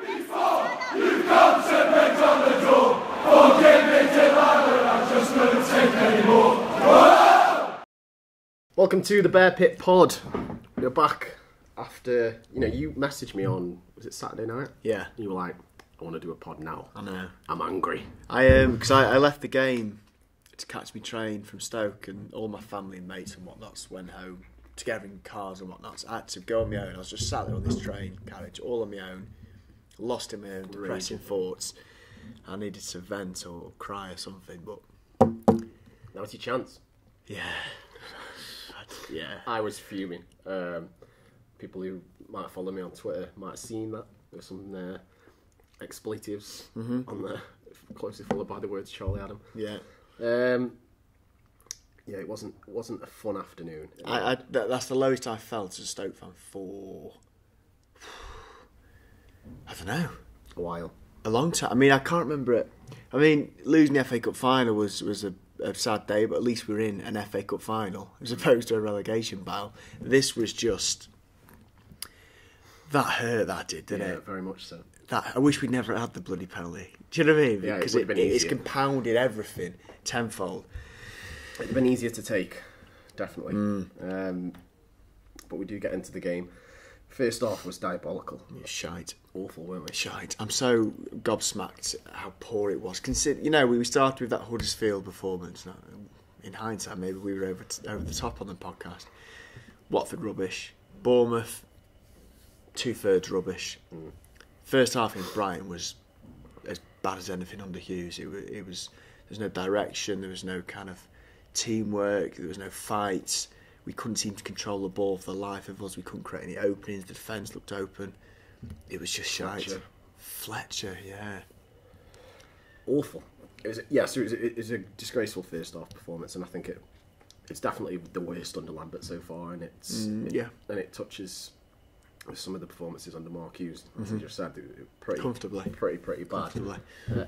You've come to beg on the door. Forgive me, Delilah, I just couldn't take anymore. Welcome to the Bear Pit Pod. We're back after, you messaged me on, was it Saturday night? Yeah. You were like, I want to do a pod now. I know. I'm angry. Because I left the game to catch my train from Stoke, and all my family and mates and whatnots went home together in cars and whatnot. So I had to go on my own. I was just sat there on this train carriage, all on my own, lost in my own depressing thoughts. I needed to vent or cry or something, but Now's your chance. yeah. I was fuming. People who might follow me on Twitter might have seen that. There's some expletives on there, closely followed by the words Charlie Adam. Yeah. It wasn't a fun afternoon. That's the lowest I felt as a Stoke fan for, I don't know, A while. a long time. I mean, I can't remember it. I mean, losing the FA Cup final was a sad day, but at least we were in an FA Cup final as opposed to a relegation battle. This was just... That hurt, that did, didn't it? Yeah, very much so. I wish we'd never had the bloody penalty. Do you know what I mean? Yeah, because it would've been it's easier. compounded everything tenfold. It'd have been easier to take, definitely. But we do get into the game. First off was diabolical. It was shite. Awful, weren't we? Shite. I'm so gobsmacked at how poor it was. We started with that Huddersfield performance. Now, in hindsight, maybe we were over the top on the podcast. Watford rubbish. Bournemouth 2/3 rubbish. First half against Brighton was as bad as anything under Hughes. It was. There was no direction. There was no kind of teamwork. There was no fights. We couldn't seem to control the ball for the life of us. We couldn't create any openings. The defence looked open. It was just shite. Fletcher, yeah. Awful. It was a disgraceful first half performance, and I think it's definitely the worst under Lambert so far, and it touches with some of the performances under Mark Hughes, as you just said, pretty bad. Comfortably.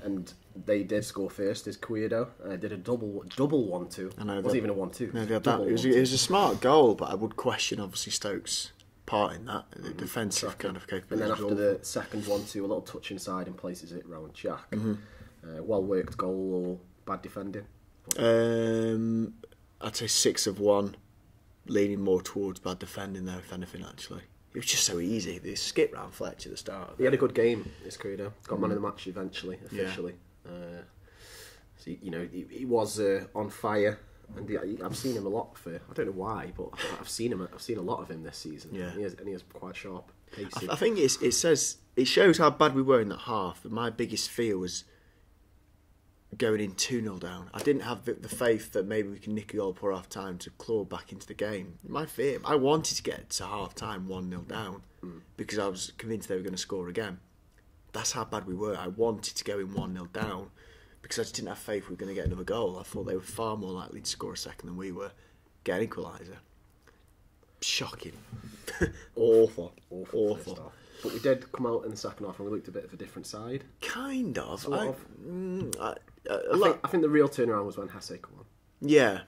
And they did score first. Is Cuedo did a double 1-2. I know. It wasn't even a 1-2. No, it was a smart goal, but I would question obviously Stoke's part in that, the defensive kind of capability. And then after the second 1-2, a little touch inside and places it round Jack. Well worked goal or bad defending? I'd say 6 of 1, leaning more towards bad defending though, if anything, actually. It was just so easy. They skip round Fletcher at the start. He had a good game, this Cuedo. Got man of the match eventually, officially. So, he was on fire. And I've seen him a lot for, I don't know why, but I've seen a lot of him this season. Yeah. And he has quite sharp pacing. I think it shows how bad we were in that half. My biggest fear was going in 2-0 down. I didn't have the faith that maybe we can nick a goal before half time to claw back into the game. My fear, I wanted to get to half time 1-0 down because I was convinced they were going to score again. That's how bad we were. I wanted to go in 1-0 down because I just didn't have faith we were going to get another goal. I thought they were far more likely to score a second than we were. Get an equaliser. Shocking. Awful. But we did come out in the second half and we looked a bit of a different side. Kind of. Sort of. I think the real turnaround was when Hesse come on. Yeah,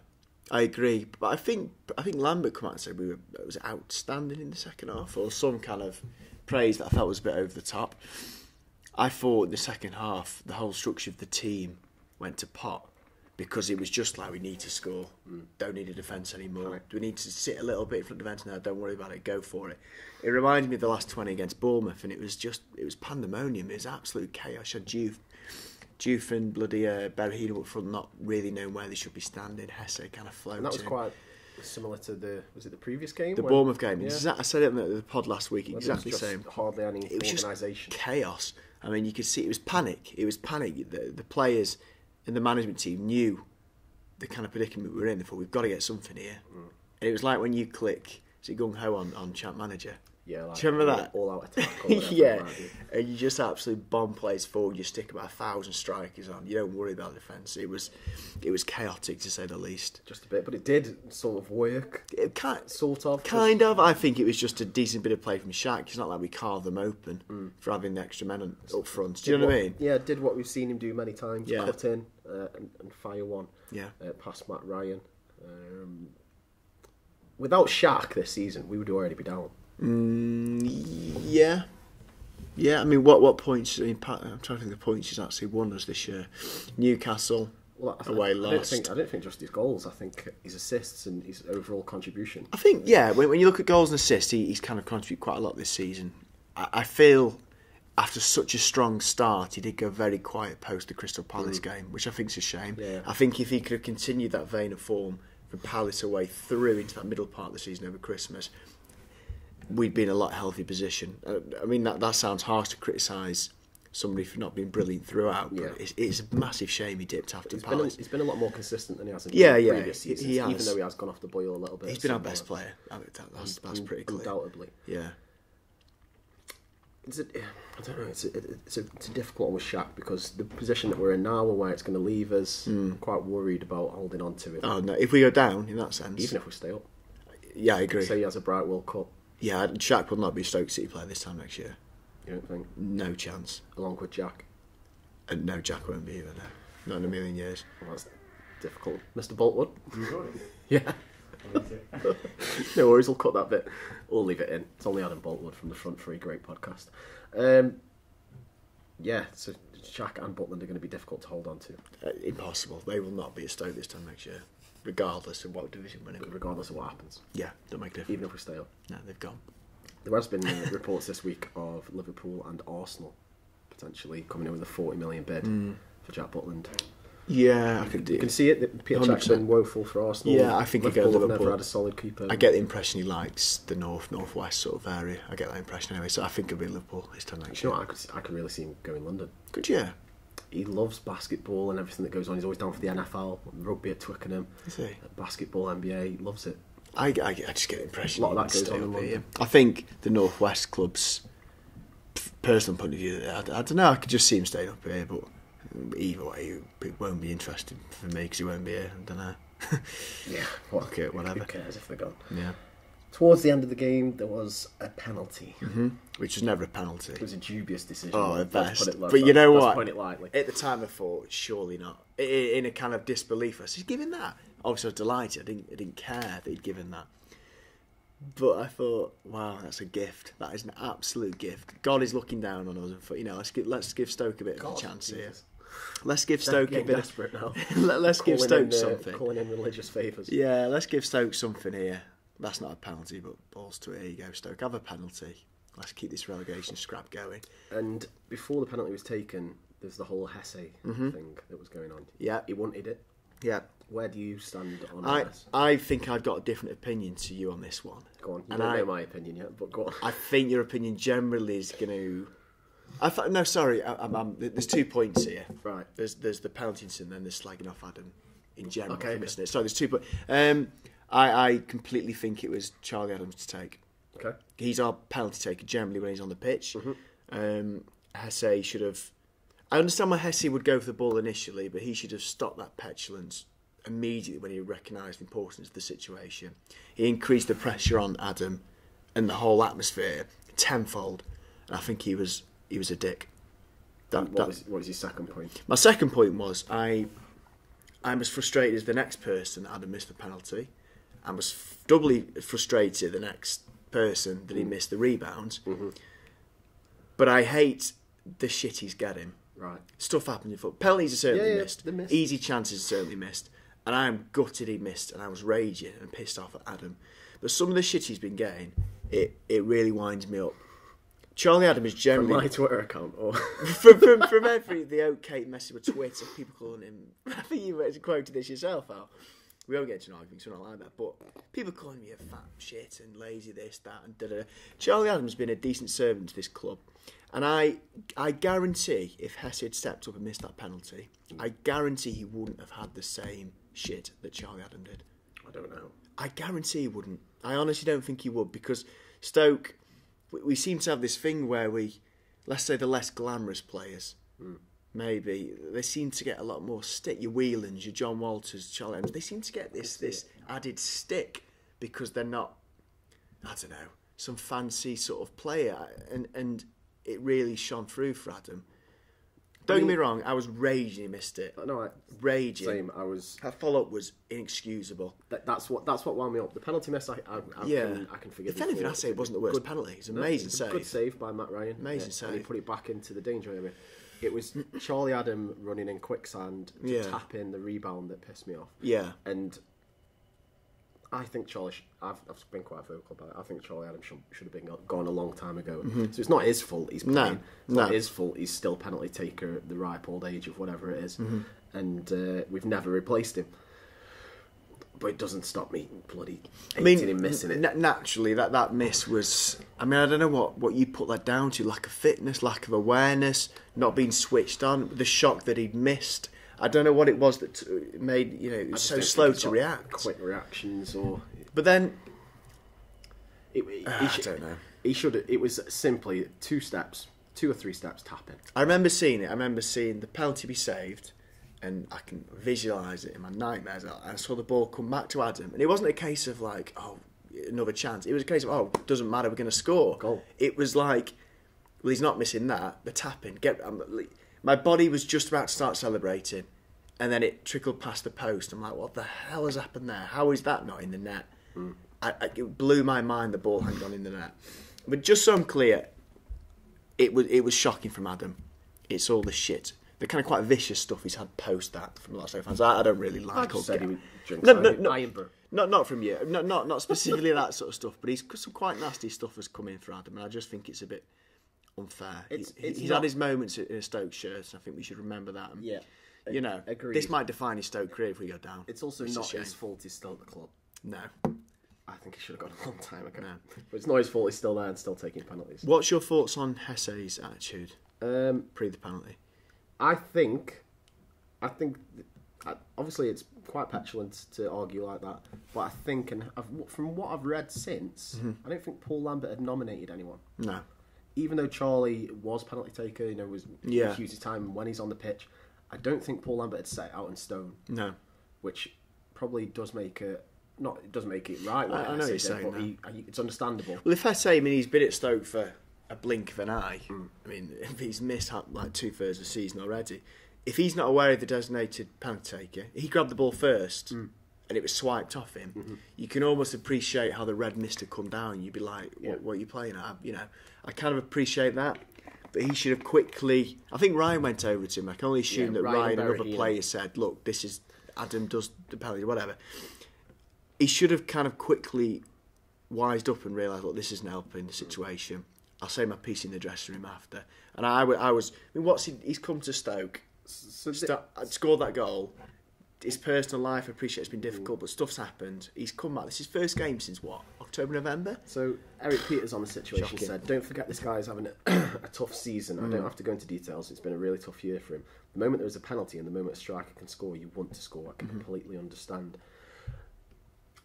I agree. But I think Lambert come out and said it was outstanding in the second half, or some kind of praise that I felt was a bit over the top. I thought in the second half the whole structure of the team went to pot because it was just like we need to score. Don't need a defence anymore. Right. Do we need to sit a little bit in front of the defence now? Don't worry about it. Go for it. It reminded me of the last 20 against Bournemouth, and it was pandemonium. It was absolute chaos. You had Diouf and bloody Berahino up front, not really knowing where they should be standing. Hesse kind of floating. And that was quite similar to the previous game? The Bournemouth game. Yeah. I said it on the pod last week, exactly the same. Hardly any organisation. It was just chaos. I mean, you could see it was panic. The players and the management team knew the kind of predicament we were in. They thought, we've got to get something here. And it was like when you click, is it gung ho on Champ Manager? Yeah, like, do you remember that? All out attack. Or whatever, yeah, and you just absolutely bomb plays forward. You stick about 1,000 strikers on. You don't worry about the defence. It was chaotic to say the least. Just a bit, but it did sort of work. Sort of. Kind of. I think it was just a decent bit of play from Shaq. It's not like we carved them open for having the extra men up front. Do you know what I mean? Yeah, did what we've seen him do many times. Yeah. Cut in and fire one. Yeah. Past Matt Ryan. Without Shaq this season, we would already be down. Yeah. Yeah, I mean, what points? I'm trying to think of the points he's actually won us this year. Newcastle away lost. I don't think just his goals. I think his assists and his overall contribution. I think when you look at goals and assists, he's kind of contributed quite a lot this season. I feel after such a strong start, he did go very quiet post the Crystal Palace game, which I think is a shame. Yeah. I think if he could have continued that vein of form from Palace away through into that middle part of the season over Christmas, we'd be in a lot healthier position. I mean, that sounds harsh to criticise somebody for not being brilliant throughout, but it's a massive shame he dipped after Palace. He's been a lot more consistent than he has in previous seasons, he has. even though he has gone off the boil a little bit. He's been our best player. That's pretty clear. Undoubtedly. Yeah. I don't know. It's a difficult one with Shaq because the position that we're in now and where it's going to leave us, I'm quite worried about holding on to it. Oh no! If we go down in that sense, even if we stay up, yeah, I agree. Say he has a bright World Cup. Yeah, Shaq will not be Stoke City player this time next year. You don't think? No chance. Along with Jack. And no, Jack won't be either. No, not in a million years. Well, that's difficult, Mr. Boltwood. Yeah. No worries, we'll cut that bit. We'll leave it in. It's only Adam Boltwood from the Front Three, great podcast. So Jack and Butland are going to be difficult to hold on to. Impossible. They will not be at Stoke this time next year, regardless of what division we're in. Regardless of what happens. Yeah, don't make a difference. Even if we stay up. No, they've gone. There has been reports this week of Liverpool and Arsenal potentially coming in with a 40 million bid for Jack Butland. Yeah, you can see it. Peter Cech's been woeful for Arsenal. Yeah, I think Liverpool Liverpool have never had a solid keeper. I get the impression he likes the northwest sort of area. I get that impression anyway. So I think it'll be Liverpool this time next year. You know, I could really see him going London. Good, yeah. He loves basketball and everything that goes on. He's always down for the NFL, rugby at Twickenham, Is he? basketball, NBA. He loves it. I just get the impression A lot of that goes on in here. London. I think the northwest clubs, personal point of view, I don't know. I could just see him staying up here, but either way, it won't be interesting for me because he won't be here. I don't know. Yeah, okay, whatever. Who cares if they're gone? Yeah. Towards the end of the game, there was a penalty. Which was never a penalty. It was a dubious decision. Oh, the best. But you know what? Let's put it lightly. At the time, I thought, surely not. In a kind of disbelief, I said, he's given that. Obviously, I was delighted. I didn't care that he'd given that. But I thought, wow, that's a gift. That is an absolute gift. God is looking down on us and thought, let's give Stoke a bit of a chance here. Let's give Stoke a bit. Desperate now. Let's give Stoke something. Calling in religious favours. Yeah, let's give Stoke something here. That's not a penalty, but balls to it. Here you go, Stoke. Have a penalty. Let's keep this relegation scrap going. And before the penalty was taken, there's the whole Hesse thing that was going on. Yeah. He wanted it. Yeah. Where do you stand on this? I think I've got a different opinion to you on this one. Go on. You don't know my opinion yet, but go on. I think your opinion generally is going to... there's 2 points here. Right. There's the penalty incident and there's slagging off Adam in general. Okay. Isn't it? So there's 2 points. I completely think it was Charlie Adams to take. Okay. He's our penalty taker generally when he's on the pitch. Hesse should have... I understand why Hesse would go for the ball initially, but he should have stopped that petulance immediately when he recognised the importance of the situation. He increased the pressure on Adam and the whole atmosphere tenfold. And I think he was a dick. What was your second point? My second point was I'm as frustrated as the next person that Adam missed the penalty. I was doubly frustrated the next person that he missed the rebounds. But I hate the shit he's getting. Right. Stuff happens in football. Penalties are certainly missed. They're missed. Easy chances are certainly missed. And I am gutted he missed, and I was raging and pissed off at Adam. But some of the shit he's been getting, it really winds me up. Charlie Adam is generally... From my Twitter account? Or from the OK message with Twitter, people calling him... I think you quoted this yourself, Al. We won't get into an argument, so we're not like that. But people calling me a fat shit and lazy this, that, and da-da. Charlie Adams has been a decent servant to this club. And I guarantee if Hesse had stepped up and missed that penalty, I guarantee he wouldn't have had the same shit that Charlie Adam did. I don't know. I guarantee he wouldn't. I honestly don't think he would, because Stoke, we seem to have this thing where let's say the less glamorous players, maybe, they seem to get a lot more stick. Your Whelans, your John Walters, Charlie Adams, they seem to get this added stick because they're not, I don't know, some fancy sort of player. And it really shone through for Adam. Don't get me wrong, I was raging he missed it. No, Raging. Same. I was. That follow-up was inexcusable. That's what wound me up. The penalty miss, I can forgive. If anything, I'd say it wasn't the worst penalty. It's an amazing save. Good save by Matt Ryan. Amazing save. And he put it back into the danger area. It was Charlie Adam running in quicksand to tap in the rebound that pissed me off. Yeah. And I think Charlie... I've been quite vocal about it. I think Charlie Adam should have been gone a long time ago. So it's not his fault he's playing. It's not his fault he's still penalty taker at the ripe old age of whatever it is. And we've never replaced him. But it doesn't stop me bloody hating him missing it. Naturally, that miss was... I mean, I don't know what you put that down to. Lack of fitness, lack of awareness, not being switched on, the shock that he'd missed. I don't know what it was that made, it was so slow to react. Quick reactions or... But then... I don't know. He should have... It was simply 2 or 3 steps tapping. I remember seeing it. I remember seeing the penalty be saved, and I can visualise it in my nightmares. I saw the ball come back to Adam, and it wasn't a case of like, oh, another chance. It was a case of, oh, doesn't matter, we're going to score. Goal. It was like, well, he's not missing that. The tapping. My body was just about to start celebrating, and then it trickled past the post. I'm like, what the hell has happened there? How is that not in the net? It blew my mind the ball hadn't gone in the net. But just so I'm clear, it was shocking from Adam. It's all the shit. The kind of quite vicious stuff he's had post that from lots of fans. I don't really like. I just said he drinks no, not from you. Not specifically that sort of stuff. But some quite nasty stuff has come in for Adam, and I just think it's a bit unfair. He's had his moments in a Stoke shirt, and I think we should remember that. And, agreed. This might define his Stoke career if we go down. It's also not his fault he's still at the club. No. I think he should have gone a long time ago. No. But it's not his fault he's still there and still taking penalties. What's your thoughts on Hesse's attitude pre the penalty? I think obviously it's quite petulant to argue like that, but I think, and from what I've read since, I don't think Paul Lambert had nominated anyone. No. Even though Charlie was penalty taker, was use his time when he's on the pitch, I don't think Paul Lambert had set out in stone. No. Which probably does make it... it doesn't make it right. I know what you're saying, but it's understandable. Well, if I say, he's been at Stoke for a blink of an eye. I mean, if he's missed like 2/3 of the season already, if he's not aware of the designated penalty taker, he grabbed the ball first and it was swiped off him. You can almost appreciate how the red mist had come down. You'd be like, what are you playing at? I kind of appreciate that. But he should have quickly... I think Ryan went over to him. I can only assume that Ryan and other players said, look, this is... Adam does the penalty, whatever. He should have kind of quickly wised up and realised, look, this isn't helping the situation. I'll say my piece in the dressing room after. And I was... he's come to Stoke, scored that goal. His personal life, I appreciate it's been difficult, but stuff's happened. He's come back. This is his first game since what? October, November? So Eric Peters on the situation said, don't forget this guy's having a tough season. I don't have to go into details. It's been a really tough year for him. The moment there was a penalty and the moment a striker can score, you want to score. I can completely understand.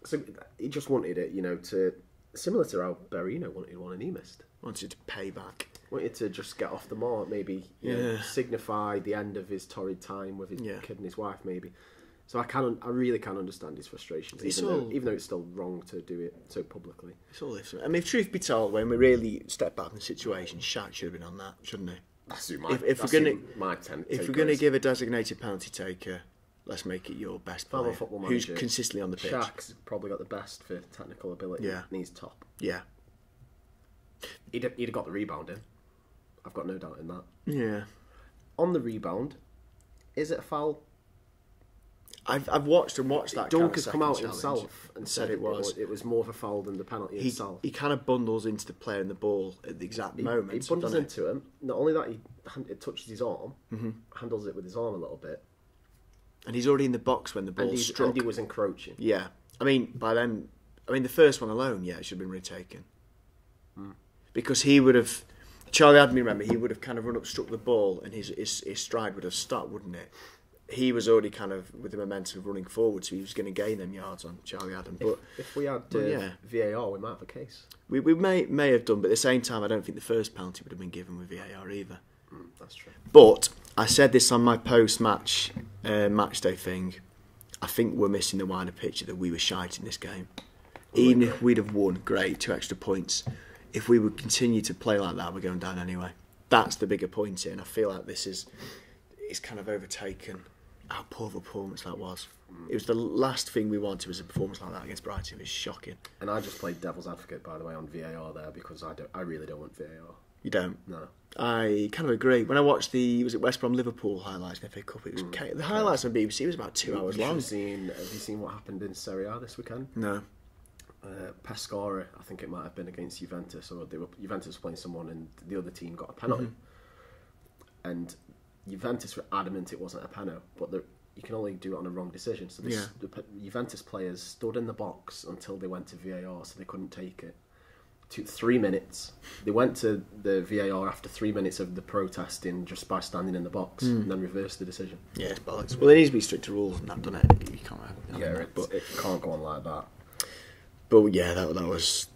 So he just wanted it, to... Similar to how Berrino wanted one and he missed. Wanted to pay back. Wanted to just get off the mark, maybe signify the end of his torrid time with his kid and his wife, maybe. So I really can understand his frustrations, even though it's still wrong to do it so publicly. It's all different. I mean, if truth be told, when we really step back from the situation, Shaq should have been on that, shouldn't he? If we're going to give a designated penalty taker, let's make it your best player, who's consistently on the pitch. Shaq's probably got the best for technical ability. Yeah. And he's top. Yeah. He'd have got the rebound in. I've got no doubt in that. Yeah. On the rebound, is it a foul? I've watched that. Dunk has come out himself and said it was more of a foul than the penalty itself. He kind of bundles into the player and the ball at the exact moment. He bundles into him. Not only that, it touches his arm, handles it with his arm a little bit. And he's already in the box when the ball struck. And he was encroaching. Yeah. I mean, by then... the first one alone, it should have been retaken. Because he would have... Charlie Adam, remember, he would have kind of run up, struck the ball, and his stride would have stopped, wouldn't it? He was already kind of with the momentum of running forward, so he was going to gain them yards on Charlie Adam. But if we had VAR, we might have a case. We may have done, but at the same time, I don't think the first penalty would have been given with VAR either. That's true. But I said this on my post-match match day thing. I think we're missing the wider picture that we were shite in this game. Even if we'd have won, great, 2 extra points. If we would continue to play like that, we're going down anyway. That's the bigger point here, and I feel like this is it's kind of overtaken how poor of a performance that was. It was the last thing we wanted was a performance like that against Brighton. It was shocking. And I just played devil's advocate, by the way, on VAR there because I really don't want VAR. You don't? No. I kind of agree. When I watched was it West Brom Liverpool highlights in the FA Cup, it was the highlights on BBC was about 2 hours long. Have you seen what happened in Serie A this weekend? No. Pescara, I think it might have been against Juventus, or Juventus was playing someone and the other team got a penalty. And Juventus were adamant it wasn't a penalty, but you can only do it on a wrong decision. So the Juventus players stood in the box until they went to VAR, so they couldn't take it. Took 3 minutes. They went to the VAR after 3 minutes of the protesting just by standing in the box, and then reversed the decision. Yeah, it's bollocks. Well, there needs to be stricter rules, and that done it. You can't have but it can't go on like that. But yeah, that was.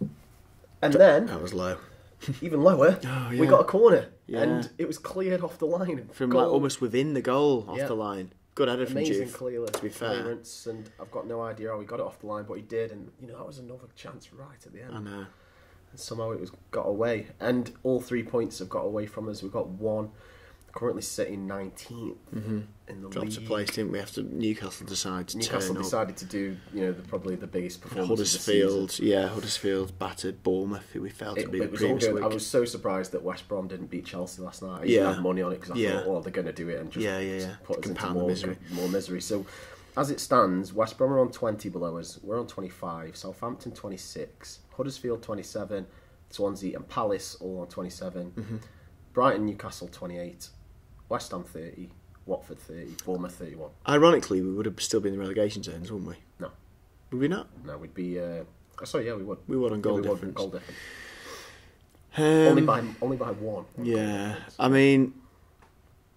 And then that was low. Even lower, we got a corner, and it was cleared off the line from like almost within the goal, off the line. Good header from Juve. Amazing to be fair. clearance, and I've got no idea how he got it off the line, but he did, and that was another chance right at the end. I know. And somehow it was got away, and all 3 points have got away from us. We've got one. Currently sitting 19th in the Dropped league. a place, didn't we? After Newcastle decided to Newcastle turn decided to do, probably the biggest performance Huddersfield, of the season. Huddersfield battered Bournemouth, who we felt to be the It was all previous good. week. I was so surprised that West Brom didn't beat Chelsea last night. I even had money on it because I thought, they're going to do it and just put us into more misery. So, as it stands, West Brom are on 20 below us. We're on 25. Southampton 26. Huddersfield 27. Swansea and Palace all on 27. Brighton, Newcastle 28. West Ham 30, Watford 30, Bournemouth 31. Ironically, we would have still been in the relegation zones, wouldn't we? No. Would we not? No, we'd be... we would. We would on goal difference. Goal difference. Only by one. Yeah, I mean...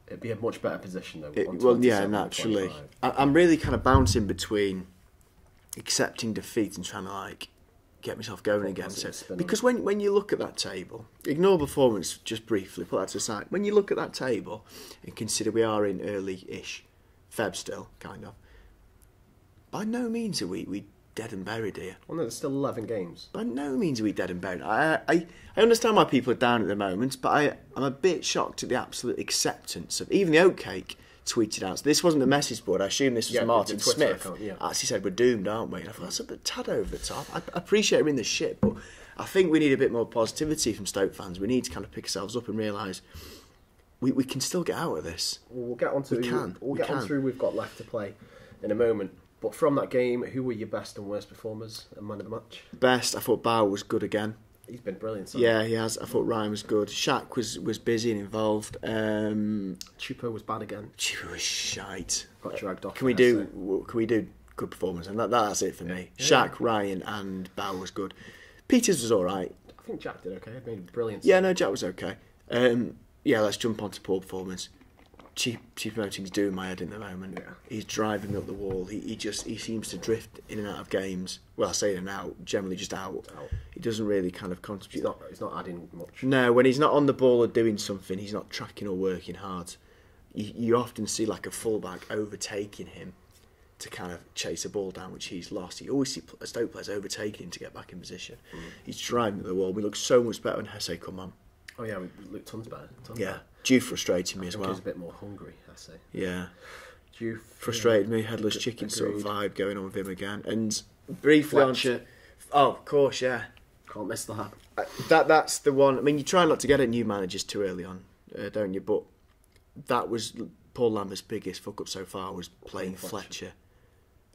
It'd be a much better position, though. Naturally. I'm really kind of bouncing between accepting defeat and trying to, get myself going again. Because when you look at that table, ignore performance just briefly, put that to the side. When you look at that table and consider we are in early-ish Feb still, kind of, by no means are we dead and buried here. Well, no, there's still 11 games. By no means are we dead and buried. I understand why people are down at the moment, but I'm a bit shocked at the absolute acceptance of... Even the Oatcake tweeted out. So this wasn't a message board. I assume this was Martin Smith. Actually said we're doomed, aren't we? And I thought that's a bit tad over the top. I appreciate we're in the shit, but I think we need a bit more positivity from Stoke fans. We need to kind of pick ourselves up and realise we can still get out of this. Well, we'll get on to who we've got left to play in a moment. But from that game, who were your best and worst performers and man of the match? Best, I thought Bauer was good again. He's been brilliant. Yeah, he has. I thought Ryan was good. Shaq was busy and involved. Chupo was bad again. Chupo was shite. Got dragged off. Can we do good performance? And that's it for me. Shaq, Ryan, and Bauer was good. Peters was all right. I think Jack did okay. He made a brilliant. Yeah, no, Jack was okay. Let's jump on to poor performance. Chief Moting's doing my head in the moment. Yeah. He's driving me up the wall. He seems to drift in and out of games. Well, I say in and out, generally just out. He doesn't really kind of contribute. He's not adding much. No, when he's not on the ball or doing something, he's not tracking or working hard. You often see like a fullback overtaking him to kind of chase a ball down, which he's lost. You always see Stoke players overtaking him to get back in position. He's driving at the wall. We look so much better when Hesse come on. Oh yeah, we look tons better. Juve frustrated me as well. He's a bit more hungry, Hesse. Yeah. Juve frustrated me. Headless chicken sort of vibe going on with him again. And briefly Fletcher. Oh, of course, yeah. Can't miss that. That's the one. I mean, you try not to get at new managers too early on, don't you? But that was Paul Lambert's biggest fuck up so far, was playing Fletcher.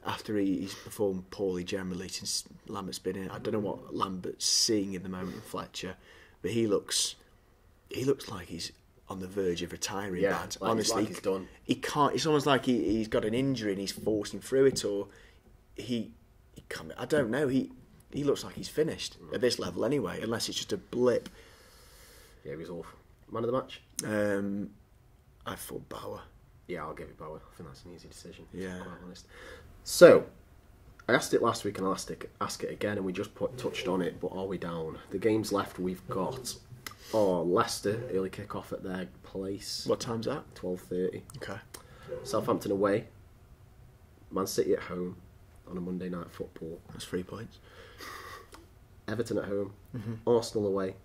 After he's performed poorly generally since Lambert's been in. I don't know what Lambert's seeing in the moment in Fletcher, but he looks like he's on the verge of retiring. Bad. Honestly, he's done. He can't. It's almost like he's got an injury and he's forcing through it, or he can't. I don't know. He looks like he's finished at this level anyway, unless it's just a blip. Yeah, he was awful. Man of the match? I thought Bauer. Yeah, I'll give it Bauer. I think that's an easy decision. Yeah, to be quite honest. So, I asked it last week and I'll ask it again, and we just touched on it. But are we down? The games left we've got. Leicester early kick off at their place. What time's that? 12:30. Okay. Southampton away. Man City at home on a Monday night football. That's 3 points. Everton at home. Arsenal away.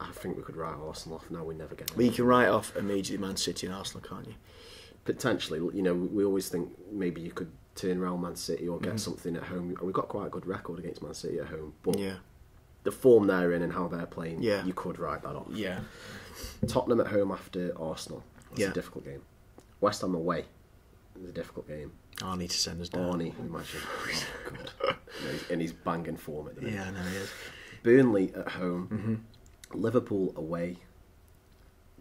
I think we could write Arsenal off now. We never get. Well, you can write off immediately Man City and Arsenal, can't you? potentially, you know, we always think maybe you could turn around Man City or get something at home. We've got quite a good record against Man City at home, but the form they're in and how they're playing, you could write that off. Yeah. Tottenham at home after Arsenal. It's a difficult game. West Ham away. It's a difficult game. Arnie to send us down. Arnie, imagine. Oh, God. And he's banging form at the minute. Yeah, I know he is. Burnley at home. Liverpool away.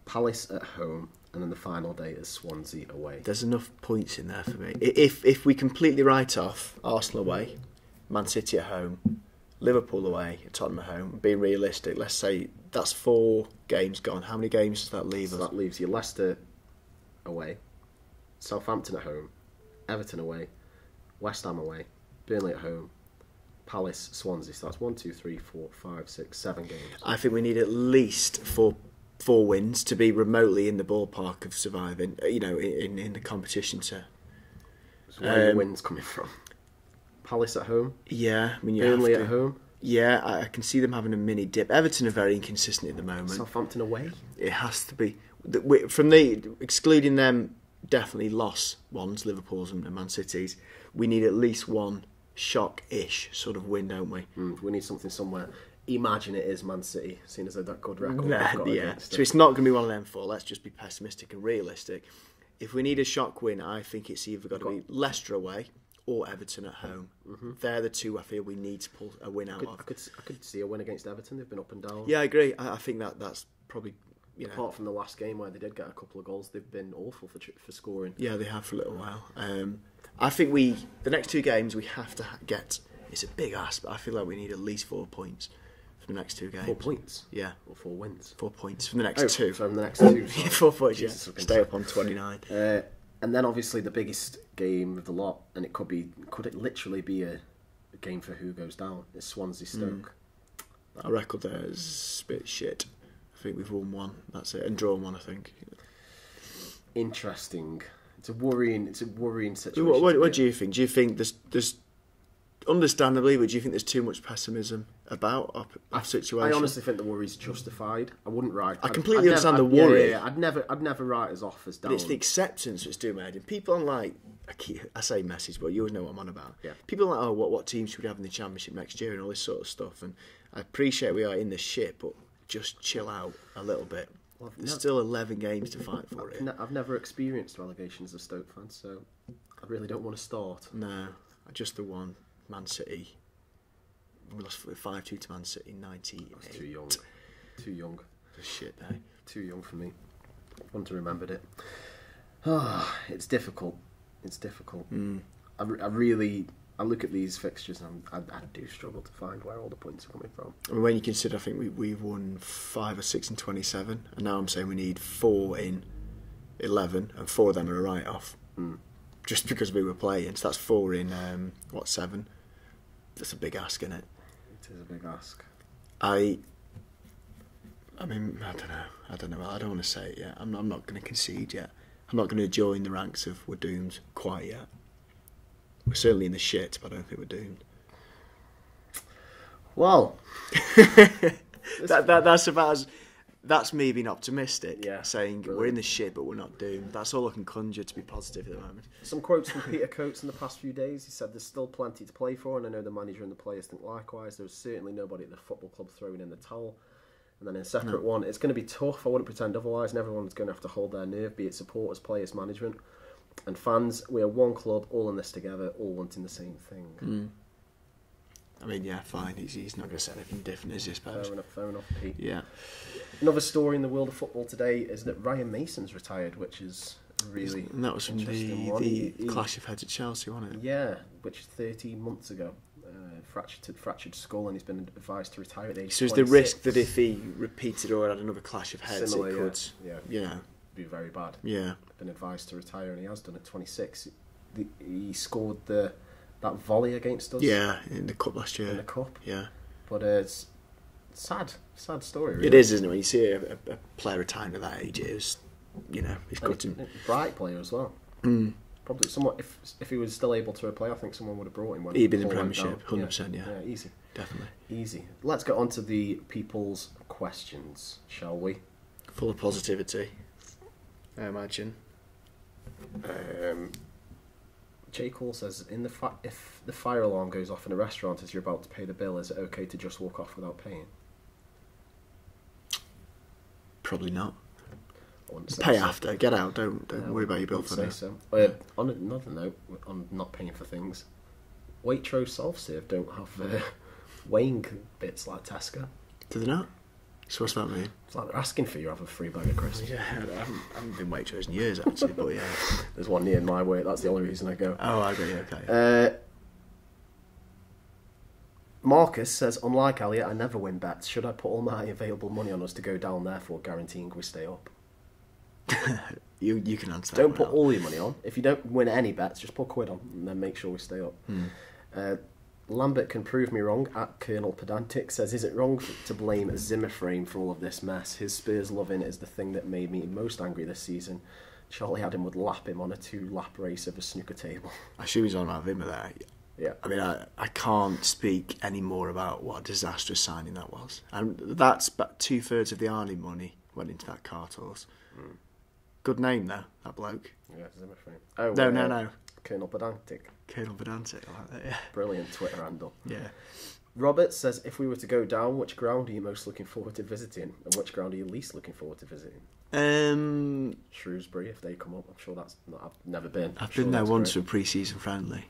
Palace at home. And then the final day is Swansea away. There's enough points in there for me. If we completely write off Arsenal away, Man City at home, Liverpool away, Tottenham at home, being realistic, let's say that's 4 games gone. How many games does that leave us? That leaves you Leicester away, Southampton at home, Everton away, West Ham away, Burnley at home, Palace, Swansea. So that's 1, 2, 3, 4, 5, 6, 7 games. I think we need at least four wins to be remotely in the ballpark of surviving, you know, in the competition. So where are the wins coming from? Palace at home? Yeah. I mean, Burnley at home? Yeah, I can see them having a mini dip. Everton are very inconsistent at the moment. Southampton away? It has to be. From excluding them, definitely loss ones, Liverpool's and Man City's, we need at least one shock-ish sort of win, don't we? We need something somewhere. Imagine it is Man City, seeing as they've that good record. So it's not going to be one of them 4. Let's just be pessimistic and realistic. If we need a shock win, I think it's either got to be Leicester away or Everton at home. They're the 2 I feel we need to pull a win out of. I could see a win against Everton. They've been up and down. Yeah, I agree. I think that's probably... Apart from the last game where they did get a couple of goals, they've been awful for scoring. Yeah, they have for a little while. I think the next 2 games we have to get... It's a big ask, but I feel like we need at least 4 points for the next 2 games. 4 points? Yeah. Or 4 wins? 4 points from the next 2. From the next 2. 4 points, yeah. Stay up on 29. And then obviously the biggest game of the lot, and could it literally be a game for who goes down? It's Swansea Stoke. Our record there is a bit shit. I think we've won 1, that's it, and drawn 1, I think. Interesting. It's a worrying situation. What do you think? Do you think there's understandably, but do you think there's too much pessimism about our situation? I honestly think the worry's justified. I wouldn't write. I completely understand the worry. Yeah. I'd never write us off as down. But it's the acceptance that's doing my head in. People on I say message, but you always know what I'm on about. Yeah. People are like, what teams should we have in the Championship next year and all this sort of stuff. And I appreciate we are in the shit, but just chill out a little bit. Well, there's still 11 games to fight for it. I've never experienced relegation as a Stoke fan, so I really don't want to start. No, just the one. Man City. We lost 5-2 to Man City in 98. That's too young. Too young. Shit, eh? Too young for me. I wouldn't have remembered it. It's difficult. It's difficult. I look at these fixtures and I do struggle to find where all the points are coming from. I mean, when you consider, I think we've won 5 or 6 in 27, and now I'm saying we need 4 in 11, and 4 of them are a write-off. Just because we were playing. So that's 4 in, 7? That's a big ask, isn't it? It is a big ask. I mean, I don't know. I don't want to say it yet. I'm not going to concede yet. I'm not going to join the ranks of we're doomed quite yet. We're certainly in the shit, but I don't think we're doomed. Well, that's about as... That's me being optimistic, saying brilliant. We're in the shit, but we're not doomed. That's all I can conjure to be positive at the moment. Some quotes from Peter Coates in the past few days. He said there's still plenty to play for, and I know the manager and the players think likewise. There's certainly nobody at the football club throwing in the towel. And then in a separate one, it's going to be tough, I wouldn't pretend otherwise, and everyone's going to have to hold their nerve, be it supporters, players, management, and fans. We are one club, all in this together, all wanting the same thing. I mean, yeah, fine. He's not going to say anything different, is he, I suppose? Fair enough, Pete. Yeah. Another story in the world of football today is that Ryan Mason's retired, which is really and that was from the clash of heads at Chelsea, wasn't it? Yeah, which 13 months ago. Fractured skull, and he's been advised to retire at age 26. So is the risk that if he repeated or had another clash of heads, similar, it could be very bad. Yeah. Been advised to retire, and he has done at 26. He scored that volley against us. Yeah, in the cup last year. In the cup. Yeah. But it's sad story. Really. It is, isn't it? When you see a player retiring at that age, it is, he's gutting. Bright player as well. Probably someone. If he was still able to play, I think someone would have brought him. He'd been in the Premiership, 100%. Yeah, easy, definitely easy. Let's get on to the people's questions, shall we? Full of positivity, I imagine. J. Cole says, if the fire alarm goes off in a restaurant as you're about to pay the bill, is it okay to just walk off without paying? Probably not. Pay after. Get out. Don't worry about your bill for now. So. On another note, on not paying for things, Waitrose self-serve don't have weighing bits like Tesco. Do they not? So what's that mean? It's like they're asking for you to have a free bag of crisps. Yeah, I haven't been Waitrose in years actually, but yeah. There's one near my way. That's the only reason I go. Oh, I agree. Okay. Marcus says, unlike Elliot, I never win bets. Should I put all my available money on us to go down, therefore guaranteeing we stay up? You can answer that. Don't put all your money on. If you don't win any bets, just put quid on and then make sure we stay up. Lambert can prove me wrong. At Colonel Pedantic says, is it wrong to blame Zimmer frame for all of this mess? His Spurs loving is the thing that made me most angry this season. Charlie Adam would lap him on a 2-lap race of a snooker table. I assume he's on about Zimmer there. Yeah. I mean, I can't speak any more about what a disastrous signing that was. And that's about 2/3 of the Arnie money went into that cart horse. Good name, though, that bloke. Yeah, Zimmer frame. Oh, no. Colonel Pedantic. Colonel Pedantic, I like that, yeah. Brilliant Twitter handle. Yeah. Robert says, if we were to go down, which ground are you most looking forward to visiting? And which ground are you least looking forward to visiting? Shrewsbury, if they come up. I'm sure that's... I've never been. I've been there once for a pre-season friendly.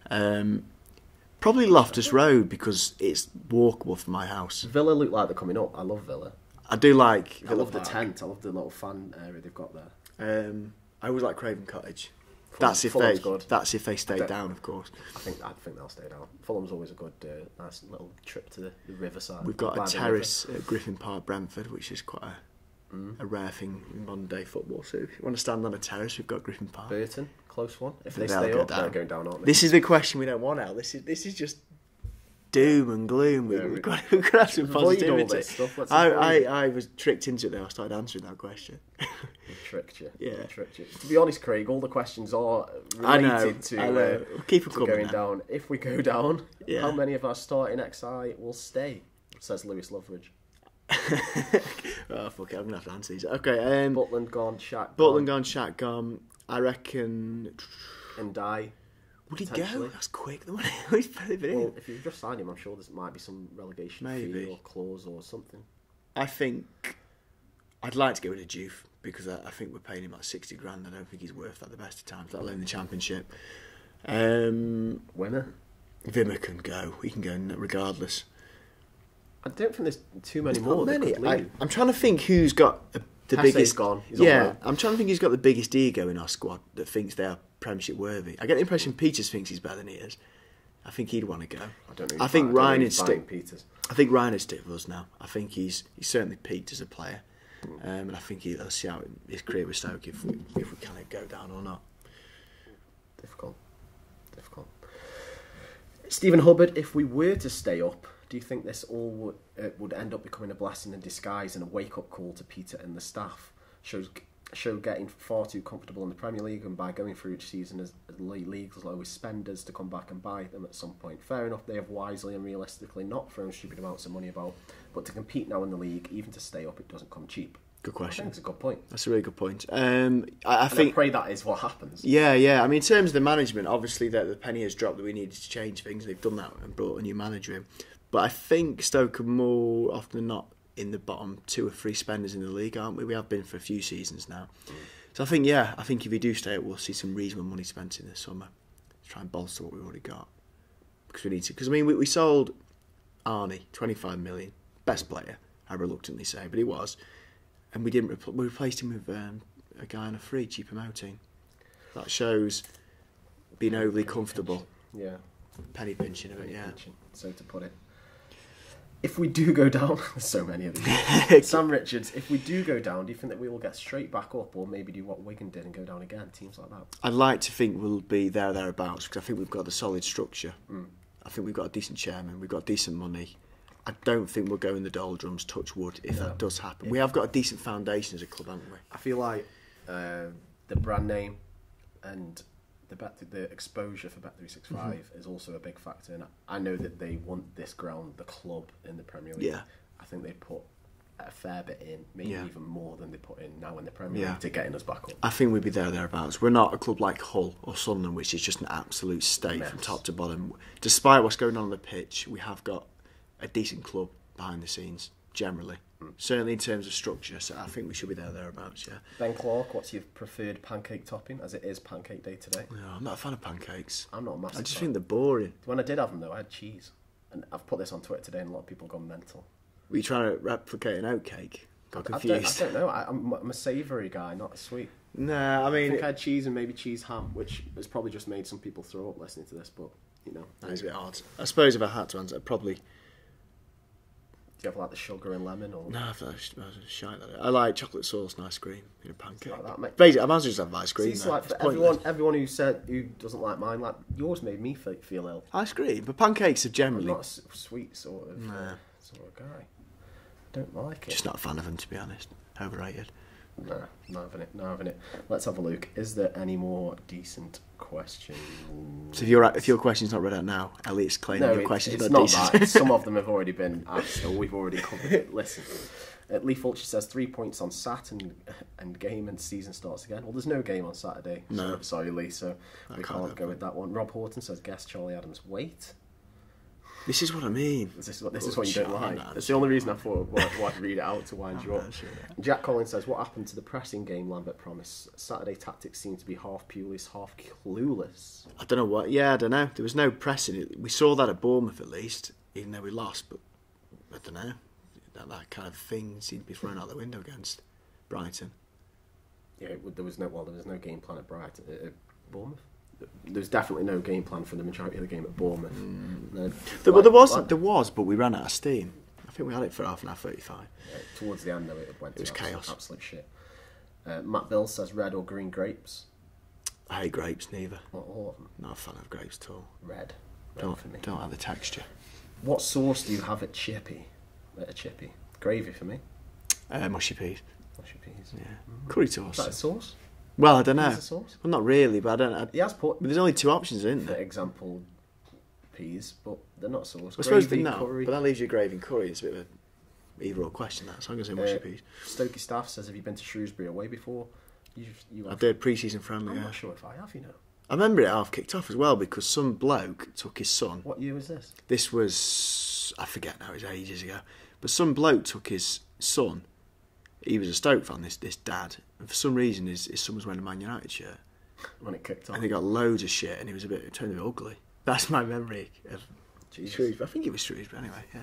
Probably Loftus Road, because it's walkable from my house. Villa look like they're coming up. I love Villa. I do like... I love the tent. I love the little fan area they've got there. I always like Craven Cottage. That's if they stay down, of course. I think they'll stay down. Fulham's always a good, nice little trip to the riverside. We've got a terrace at Griffin Park, Brentford, which is quite a rare thing in modern day football. So if you want to stand on a terrace, we've got Griffin Park. Burton, close one. If they stay up, they're going down, aren't they? This is the question we don't want, Al. This is just doom and gloom. We've got to have some positivity. I was tricked into it though. I started answering that question. He tricked you. Yeah. He tricked you. To be honest, Craig, all the questions are related to keep it going down. If we go down, how many of our starting XI will stay? Says Lewis Loveridge. Oh, fuck it, I'm going to have to answer these. Okay. Butland gone, Shaq gone. I reckon... And Die. Would he go? That's quick. He's probably been in. If you've just signed him, I'm sure there might be some relegation fee or clause or something. I think I'd like to go with a Juve because I think we're paying him like 60 grand. I don't think he's worth that the best of times, let alone the Championship. Wimmer can go. He can go regardless. I don't think there's too many more. I'm trying to think who's got the biggest. Gone. I'm trying to think who's got the biggest ego in our squad that thinks they are Premiership worthy. I get the impression Peters thinks he's better than he is. I think he'd want to go. I think Ryan is stick. I think Ryan is stick with us now. I think he's certainly peaked as a player, and I think he'll see how his career with Stoke if we can go down or not. Difficult. Stephen Hubbard, if we were to stay up, do you think this all would end up becoming a blessing in disguise and a wake-up call to Peter and the staff? Show getting far too comfortable in the Premier League, and by going through each season as the league's lowest spenders to come back and buy them at some point. Fair enough, they have wisely and realistically not thrown stupid amounts of money about, but to compete now in the league, even to stay up, it doesn't come cheap. Good question. I think it's a good point. That's a really good point. I pray that is what happens. Yeah. I mean, in terms of the management, obviously the penny has dropped that we needed to change things. They've done that and brought a new manager in. But I think Stoke are more often than not in the bottom 2 or 3 spenders in the league, aren't we? We have been for a few seasons now. So I think if we do stay up, we'll see some reasonable money spent in the summer to try and bolster what we've already got. Because we need to. Because I mean, we sold Arnie, 25 million, best player, I reluctantly say, but he was. And we didn't. We replaced him with a guy on a free, cheap promoting. That shows being overly comfortable. Yeah. Penny pinching of it, yeah. So to put it. If we do go down, there's so many of these. Sam Richards, if we do go down, do you think that we will get straight back up, or maybe do what Wigan did and go down again? Teams like that. I'd like to think we'll be thereabouts because I think we've got a solid structure. I think we've got a decent chairman, we've got decent money. I don't think we'll go in the doldrums, touch wood, if that does happen. We have got a decent foundation as a club, haven't we? I feel like the brand name and the exposure for Bet365 is also a big factor. And I know that they want this ground, the club, in the Premier League. Yeah. I think they put a fair bit in, maybe even more than they put in now in the Premier League to getting us back up. I think we'd be thereabouts. We're not a club like Hull or Sunderland, which is just an absolute state from top to bottom. Despite what's going on the pitch, we have got a decent club behind the scenes, generally. Certainly in terms of structure, so I think we should be thereabouts, yeah. Ben Clark, what's your preferred pancake topping, as it is pancake day today? No, I'm not a fan of pancakes. I'm not a massive I just fan. think they're boring. When I did have them, though, I had cheese. And I've put this on Twitter today, and a lot of people have gone mental. Were you trying to replicate an oatcake? Got confused. I don't know. I'm a savoury guy, not a sweet. Nah, I mean... I think I had cheese and maybe cheese ham, which has probably just made some people throw up listening to this, but, you know. That is a bit odd. I suppose if I had to answer, I'd probably... Do you have like the sugar and lemon? Or? No, I was shy at it. I like chocolate sauce and ice cream in a pancake. Like that, mate. Basically, I might as well just have ice cream. See, like for everyone who doesn't like mine, like yours made me feel ill. Ice cream, but pancakes are generally... I'm not a sweet sort of guy. Don't like it. Just not a fan of them, to be honest. Overrated. Nah, not having it. Let's have a look. Is there any more decent questions? So if your question's not read out now, Elliot's claiming your question's not decent. That. Some of them have already been asked, or we've already covered it. Listen, Lee Fulcher says 3 points on Sat and game and season starts again. Well, there's no game on Saturday. No. Sorry, Lee, so we can't go with that one. Rob Horton says, guess Charlie Adams' weight. This is what I mean. This is what you don't like. That's the only reason I thought I'd read it out to wind you up. Sure. Jack Collins says, what happened to the pressing game Lambert promised? Saturday tactics seem to be half Pulis, half clueless. I don't know what. Yeah, I don't know. There was no pressing. We saw that at Bournemouth at least, even though we lost. But I don't know. That kind of thing seemed to be thrown out the window against Brighton. Yeah, there was no game plan at Brighton. At Bournemouth. There's definitely no game plan for the majority of the game at Bournemouth. There was, but we ran out of steam. I think we had it for half an hour 35. Towards the end, though, it was chaos. Absolute shit. Matt Bill says red or green grapes. I hate grapes, neither. Not all of them. Not a fan of grapes at all. Red Don't for me. Don't like the texture. What sauce do you have at Chippy? Gravy for me. Mushy peas. Mushy peas. Yeah. Curry sauce. Is that a sauce? Well, I don't know. Is it a sauce? Well, not really, but I don't. He has put. But there's only two options, isn't For there? example, peas, but they're not sauce. I suppose they're Gravy, not. curry. But that leaves you gravy and curry. It's a bit of an either or question. That. So I'm going to say mushy peas. Stokey Staff says, have you been to Shrewsbury away before? You I did pre-season friendly. I'm not sure if I have, you know. I remember it half kicked off as well because some bloke took his son. What year was this? This was, I forget now, it was ages ago. But some bloke took his son. He was a Stoke fan, this dad. And for some reason, his son was wearing a Man United shirt. When it kicked off. And he got loads of shit and he was it turned a bit ugly. That's my memory of Shrewsbury. I think it was Shrewsbury anyway, yeah.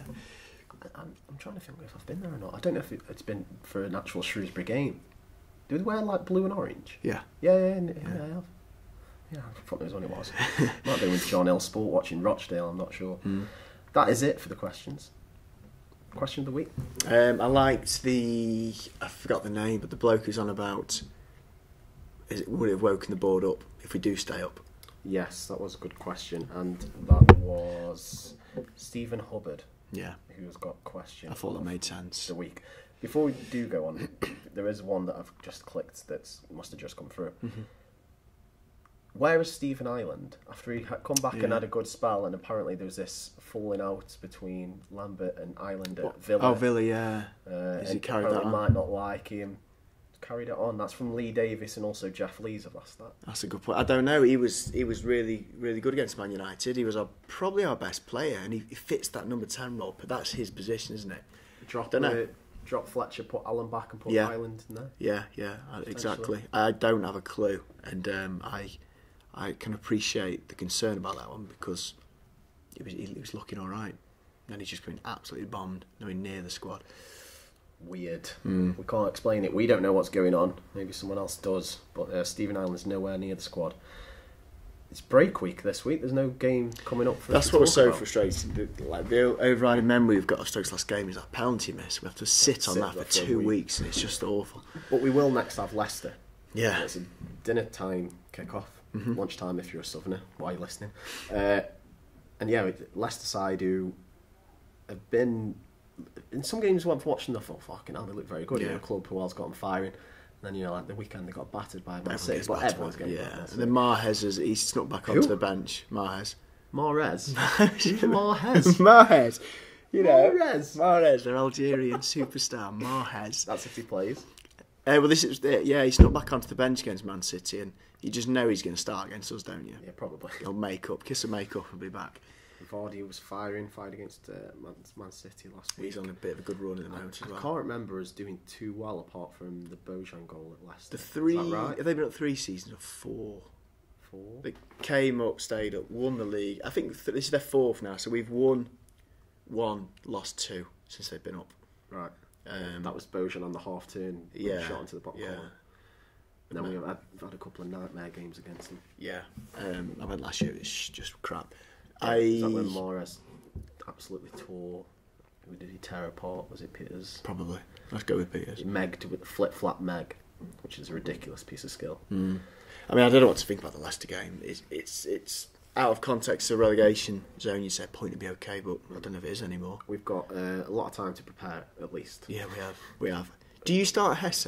I'm trying to think if I've been there or not. I don't know if it's been for an actual Shrewsbury game. Do they wear like blue and orange? Yeah. Yeah, I have. Yeah, I thought it was when it was. Might have been with John L. Sport watching Rochdale, I'm not sure. That is it for the questions. Question of the week? I liked I forgot the name, but the bloke who's on about, would it have woken the board up if we do stay up? Yes, that was a good question. And that was Stephen Hubbard. Yeah. Who's got question. I thought that made sense. The week. Before we do go on, there is one that I've just clicked that must have just come through. Mm-hmm. Where is Stephen Ireland? After he had come back and had a good spell, and apparently there was this falling out between Lambert and Ireland at Villa. Oh, Villa, yeah. And he carried that on? Might not like him. Carried it on. That's from Lee Davis and also Jeff Lees have asked that. That's a good point. I don't know. He was really, really good against Man United. He was probably our best player, and he fits that number 10 role. But that's his position, isn't it? Drop Fletcher, put Allen back, and put Ireland in there. Yeah, exactly. I don't have a clue, and I can appreciate the concern about that one because he was looking all right, and he's just been absolutely bombed, nowhere near the squad. Weird. We can't explain it. We don't know what's going on. Maybe someone else does. But Stephen Ireland's nowhere near the squad. It's break week this week. There's no game coming up for us. That's what was so frustrating. The overriding memory we've got of Stoke's last game is that penalty miss. We have to sit on that for 2 weeks, and it's just awful. But we will next have Leicester. Yeah. It's a dinner time kick-off. Lunchtime if you're a Southerner while you're listening. And yeah, Leicester side who have been... In some games when I've watched them, I thought, fucking hell, they look very good. Yeah. A club who else got them firing. And then, like the weekend, they got battered by Man City. But everyone's getting battered. And then Mahrez, he snuck back onto the bench. Mahrez. Mahrez? Mahrez. You know, Mahrez, their Algerian superstar, Mahrez. That's if he plays. Well, this is it. Yeah, he's not back onto the bench against Man City, and you just know he's going to start against us, don't you? Yeah, probably. He'll kiss and make up, and be back. Vardy was fired against Man City last week. He's on a bit of a good run at the moment as well. I can't remember us doing too well apart from the Bojan goal at Leicester. The 3, is that right? Have they been up 3 seasons or 4? 4? They came up, stayed up, won the league. I think this is their 4th now, so we've won 1, lost 2 since they've been up. Right. That was Bojan on the half turn. Shot into the bottom corner. And then we've had a couple of nightmare games against them. Yeah. I went last year, it's just crap. Is that when Mahrez absolutely tore? Who did he tear apart? Was it Peters? Probably. Let's go with Peters. He megged with flip-flap meg, which is a ridiculous piece of skill. I mean, I don't know what to think about the Leicester game. It's out of context. The relegation zone, you said point to be okay, but I don't know if it is anymore. We've got a lot of time to prepare, at least. Yeah, we have. Do you start Hesse?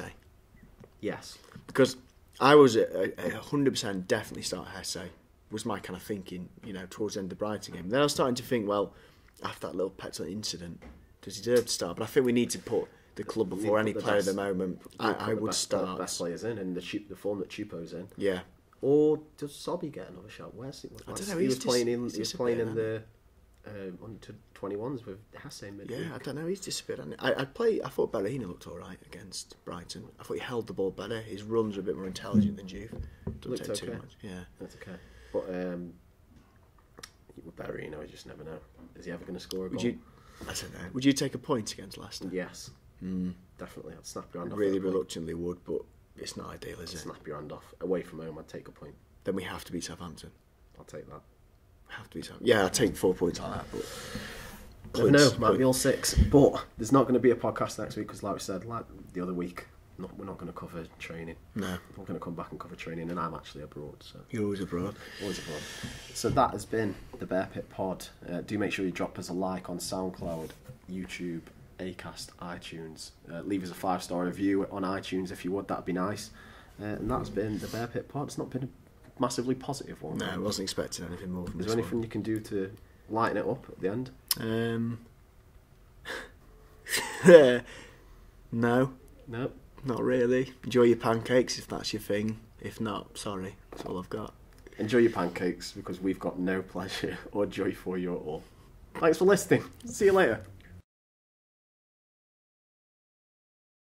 Yes. Because I was 100% definitely start Hesse. Was my kind of thinking, towards the end of the Brighton game. Then I was starting to think, well, after that little petulant incident, does he deserve to start? But I think we need to put the club before any player at the moment. I would start. The best players in, and the form that Chupo's in. Yeah. Or does Sobby get another shot? Where's it? I don't know. He was playing in the under 21s with Hassan midweek. Yeah, I don't know. He's disappeared. I thought Berahino looked all right against Brighton. I thought he held the ball better. His runs are a bit more intelligent than Juve. Doesn't take too much. Yeah, that's okay. But with Berahino, I just never know. Is he ever going to score a goal? I don't know. Would you take a point against Leicester? Yes, definitely. I'd snap your hand off. Really reluctantly would, but it's not ideal, is it? Snap your hand off. Away from home, I'd take a point. Then we have to beat Southampton. I'll take that. Have to beat Southampton. Yeah, I'll take 4 points on that. But no, might be all 6. But there's not going to be a podcast next week because, like we said, like the other week, we're not going to cover training. No. We're going to come back and cover training, and I'm actually abroad. So you're always abroad. Always abroad. So that has been the Bear Pit Pod. Do make sure you drop us a like on SoundCloud, YouTube, Acast, iTunes. Leave us a 5-star review on iTunes if you would. That'd be nice. And that's been the Bear Pit Pod. It's not been a massively positive one. No, I wasn't expecting anything more from Is this there anything one. you can do to lighten it up at the end? No. No. Not really. Enjoy your pancakes if that's your thing. If not, sorry. That's all I've got. Enjoy your pancakes because we've got no pleasure or joy for you at all. Thanks for listening. See you later.